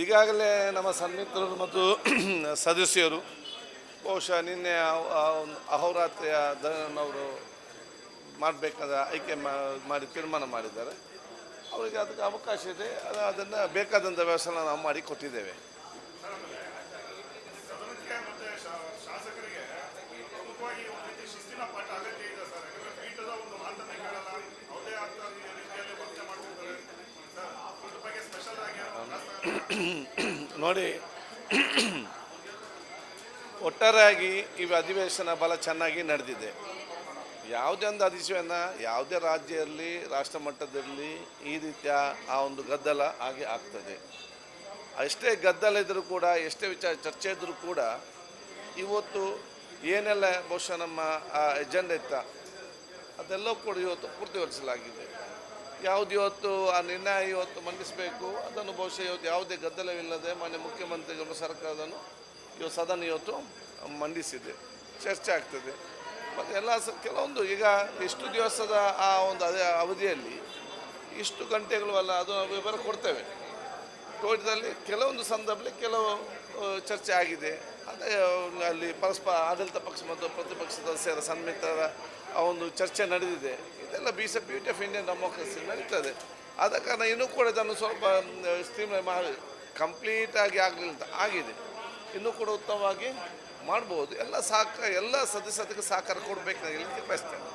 ಈಗಾಗಲೇ ನಮ್ಮ ಸನ್ಮಿತ್ರರು ಮತ್ತು ಸದಸ್ಯರು ಬಹುಶಃ ನಿನ್ನೆ ಅಹೋರಾತ್ರಿಯ ದನವರು ಮಾಡಬೇಕಾದ ಆಯ್ಕೆ ಮಾಡಿ ತೀರ್ಮಾನ ಮಾಡಿದ್ದಾರೆ. ಅವರಿಗೆ ಅದಕ್ಕೆ ಅವಕಾಶ ಇದೆ. ಅದನ್ನು ಬೇಕಾದಂಥ ವ್ಯವಸ್ಥೆ ನಾವು ಮಾಡಿ ಕೊಟ್ಟಿದ್ದೇವೆ. ನೋಡಿ, ಒಟ್ಟಾರೆಯಾಗಿ ಈ ಅಧಿವೇಶನ ಬಹಳ ಚೆನ್ನಾಗಿ ನಡೆದಿದೆ. ಯಾವುದೇ ಒಂದು ಅಧಿವೇಶನ ಯಾವುದೇ ರಾಜ್ಯ ಇರಲಿ, ರಾಷ್ಟ್ರ ಮಟ್ಟದಲ್ಲಿ ಈ ರೀತಿಯ ಆ ಒಂದು ಗದ್ದಲ ಹಾಗೆ ಆಗ್ತದೆ. ಎಷ್ಟೇ ಗದ್ದಲ ಇದ್ದರೂ ಕೂಡ, ಎಷ್ಟೇ ವಿಚಾರ ಚರ್ಚೆ ಇದ್ದರೂ ಕೂಡ ಇವತ್ತು ಏನೆಲ್ಲ ಬಹುಶಃ ನಮ್ಮ ಎಜೆಂಡಾ ಇತ್ತ ಅದೆಲ್ಲವೂ ಕೂಡ ಇವತ್ತು ಪೂರ್ತಿಗೊಳಿಸಲಾಗಿದೆ. ಯಾವುದು ಇವತ್ತು ಆ ನಿರ್ಣಯ ಇವತ್ತು ಮಂಡಿಸಬೇಕು ಅದನ್ನು ಬಹುಶಃ ಇವತ್ತು ಯಾವುದೇ ಗದ್ದಲವಿಲ್ಲದೆ ಮಾನ್ಯ ಮುಖ್ಯಮಂತ್ರಿಗಳು ಸರ್ಕಾರದನ್ನು ಇವತ್ತು ಸದನ ಇವತ್ತು ಮಂಡಿಸಿದೆ, ಚರ್ಚೆ ಆಗ್ತದೆ. ಮತ್ತು ಎಲ್ಲ ಕೆಲವೊಂದು ಈಗ ಇಷ್ಟು ದಿವಸದ ಆ ಒಂದು ಅವಧಿಯಲ್ಲಿ ಇಷ್ಟು ಗಂಟೆಗಳು ಅಲ್ಲ, ಅದು ವಿವರ ಕೊಡ್ತೇವೆ. ಕೋರ್ಟ್ದಲ್ಲಿ ಕೆಲವೊಂದು ಸಂದರ್ಭದಲ್ಲಿ ಕೆಲವು ಚರ್ಚೆ ಆಗಿದೆ. ಅದೇ ಅಲ್ಲಿ ಪರಸ್ಪರ ಆಡಳಿತ ಪಕ್ಷ ಮತ್ತು ಪ್ರತಿಪಕ್ಷ ಸದಸ್ಯರ ಸನ್ಮಿತ್ರರ ಆ ಒಂದು ಚರ್ಚೆ ನಡೆದಿದೆ. ಇದೆಲ್ಲ ಬ್ಯೂಟಿ ಆಫ್ ಇಂಡಿಯನ್ ಡೆಮೋಕ್ರಸಿ ನಡೀತದೆ. ಆದ ಕಾರಣ ಇನ್ನೂ ಕೂಡ ಇದನ್ನು ಸ್ವಲ್ಪ ಸ್ಟ್ರೀಮ್ಲೈನ್ ಮಾಡಿ ಕಂಪ್ಲೀಟಾಗಿ ಆಗಲಿಲ್ಲ ಆಗಿದೆ. ಇನ್ನೂ ಕೂಡ ಉತ್ತಮವಾಗಿ ಮಾಡ್ಬೋದು. ಎಲ್ಲ ಸದಸ್ಯರಿಗೆ ಸಹಕಾರ ಕೊಡಬೇಕು ಹೇಳಲಿಕ್ಕೆ ಬಯಸ್ತೇನೆ.